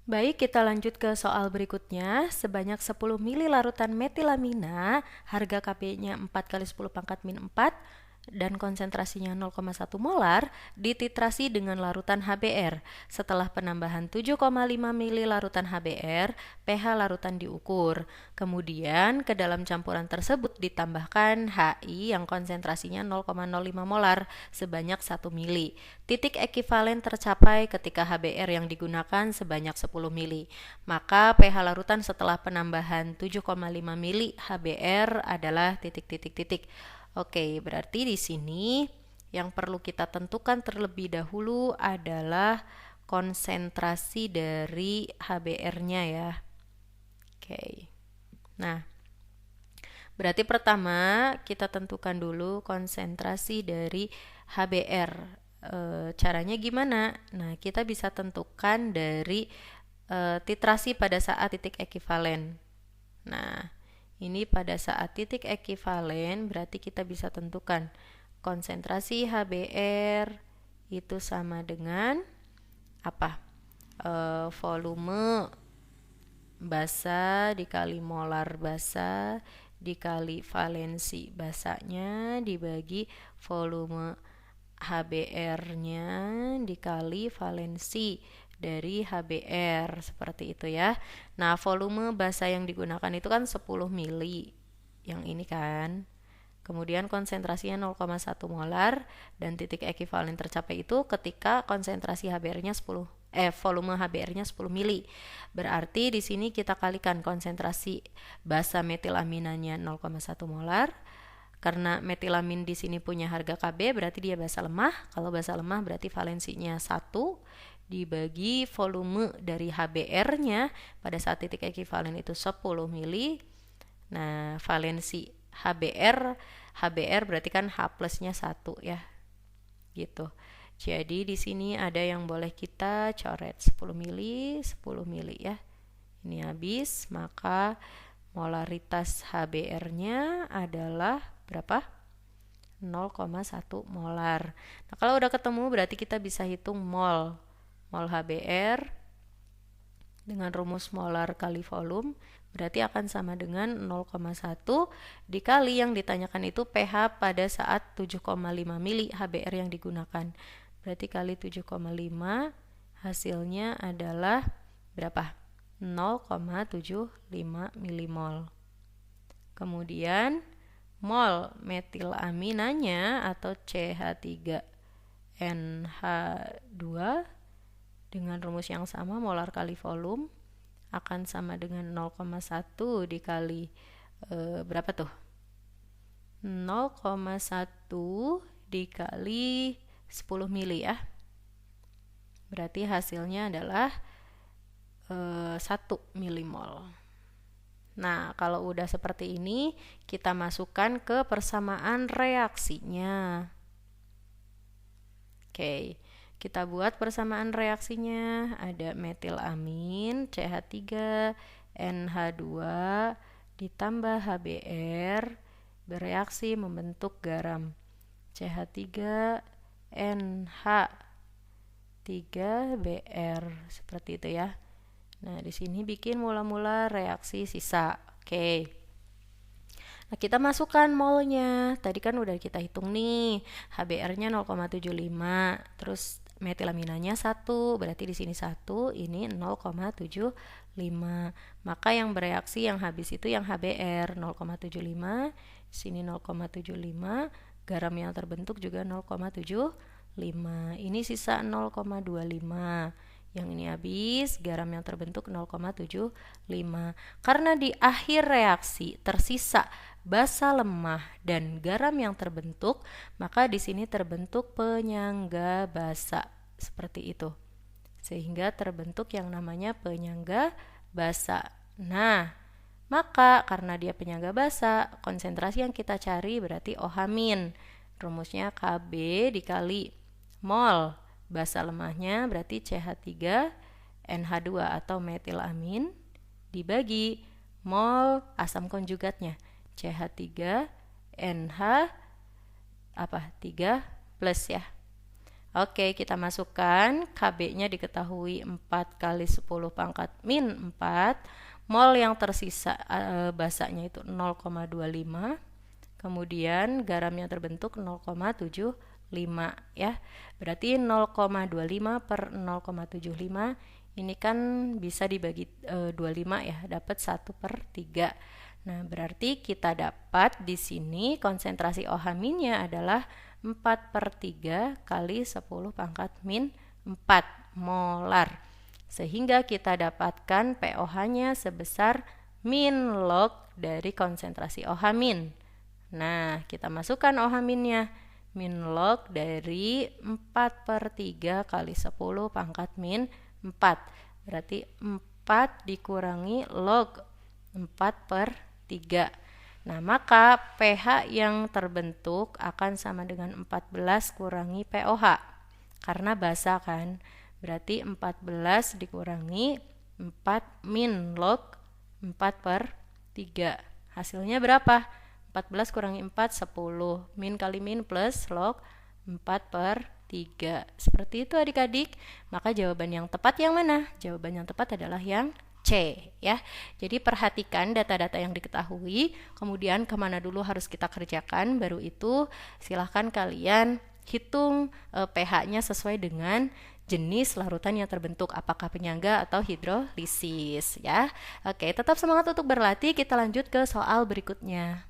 Baik, kita lanjut ke soal berikutnya. Sebanyak 10 mili larutan metilamina, harga Kp-nya 4 kali 10 pangkat min 4, dan konsentrasinya 0,1 molar, dititrasi dengan larutan HBr. Setelah penambahan 7,5 mili larutan HBr, pH larutan diukur. Kemudian, ke dalam campuran tersebut ditambahkan HI yang konsentrasinya 0,05 molar sebanyak 1 mili. Titik ekivalen tercapai ketika HBr yang digunakan sebanyak 10 mili. Maka pH larutan setelah penambahan 7,5 mili HBr adalah titik-titik-titik. Oke, berarti di sini yang perlu kita tentukan terlebih dahulu adalah konsentrasi dari HBr-nya ya. Oke. Nah, berarti pertama kita tentukan dulu konsentrasi dari HBr. Caranya gimana? Nah, kita bisa tentukan dari titrasi pada saat titik ekivalen. Nah, ini pada saat titik ekivalen berarti kita bisa tentukan konsentrasi HBr itu sama dengan apa? Volume basa dikali molar basa dikali valensi basanya dibagi volume HBr-nya dikali valensi dari HBr, seperti itu ya. Nah, volume basa yang digunakan itu kan 10 mili. Yang ini kan. Kemudian konsentrasinya 0,1 molar dan titik ekivalen tercapai itu ketika konsentrasi HBr-nya volume HBr-nya 10 mili. Berarti di sini kita kalikan konsentrasi basa metilaminanya 0,1 molar. Karena metilamin di sini punya harga Kb, berarti dia basa lemah. Kalau basa lemah berarti valensinya 1 dibagi volume dari HBr-nya pada saat titik ekivalen itu 10 mili. Nah, valensi HBr berarti kan H plusnya 1 ya. Gitu. Jadi di sini ada yang boleh kita coret 10 mili, 10 mili ya. Ini habis, maka molaritas HBr-nya adalah berapa? 0,1 molar. Nah, kalau udah ketemu berarti kita bisa hitung mol HBr dengan rumus molar kali volume berarti akan sama dengan 0,1 dikali yang ditanyakan itu pH pada saat 7,5 mili HBr yang digunakan. Berarti kali 7,5 hasilnya adalah berapa? 0,75 milimol. Kemudian mol metilaminanya atau CH3NH2 dengan rumus yang sama molar kali volume akan sama dengan 0,1 dikali berapa tuh? 0,1 dikali 10 mili ya. Berarti hasilnya adalah 1 milimol. Nah, kalau udah seperti ini, kita masukkan ke persamaan reaksinya. Oke, kita buat persamaan reaksinya. Ada metilamin CH3NH2 ditambah HBr bereaksi membentuk garam CH3NH3Br seperti itu ya. Nah, di sini bikin mula-mula reaksi sisa. Oke. Nah, kita masukkan molnya. Tadi kan udah kita hitung nih. HBr-nya 0,75, terus metilaminanya 1, berarti di sini 1, ini 0,75. Maka yang bereaksi yang habis itu yang HBr 0,75, sini 0,75, garam yang terbentuk juga 0,75. Ini sisa 0,25. Yang ini habis, garam yang terbentuk 0,75. Karena di akhir reaksi tersisa basa lemah dan garam yang terbentuk, maka di sini terbentuk penyangga basa seperti itu. Sehingga terbentuk yang namanya penyangga basa. Nah, maka karena dia penyangga basa, konsentrasi yang kita cari berarti OH-. Rumusnya Kb dikali mol basa lemahnya berarti CH3NH2 atau metilamin dibagi mol asam konjugatnya CH3NH 3 plus ya. Oke, kita masukkan Kb-nya diketahui 4 kali 10 pangkat min 4. Mol yang tersisa basanya itu 0,25. Kemudian garam yang terbentuk 0,75 ya. Berarti 0,25 per 0,75 ini kan bisa dibagi 25 ya, dapat 1 per 3. Nah, berarti kita dapat di sini konsentrasi OH minnya adalah 4 per 3 kali 10 pangkat min 4 molar. Sehingga kita dapatkan pOH-nya sebesar min log dari konsentrasi OH min. Nah, kita masukkan OH minnya. Min log dari 4 per 3 kali 10 pangkat min 4. Berarti 4 dikurangi log 4 per 3. Nah, maka pH yang terbentuk akan sama dengan 14 kurangi pOH. Karena basa kan. Berarti 14 dikurangi 4 min log 4 per 3. Hasilnya berapa? 14 kurangi 4, 10. Min kali min plus log 4 per 3. Seperti itu adik-adik. Maka jawaban yang tepat yang mana? Jawaban yang tepat adalah yang C ya. Jadi perhatikan data-data yang diketahui, kemudian kemana dulu harus kita kerjakan, baru itu silahkan kalian hitung pH-nya sesuai dengan jenis larutan yang terbentuk, apakah penyangga atau hidrolisis ya. Oke, tetap semangat untuk berlatih, kita lanjut ke soal berikutnya.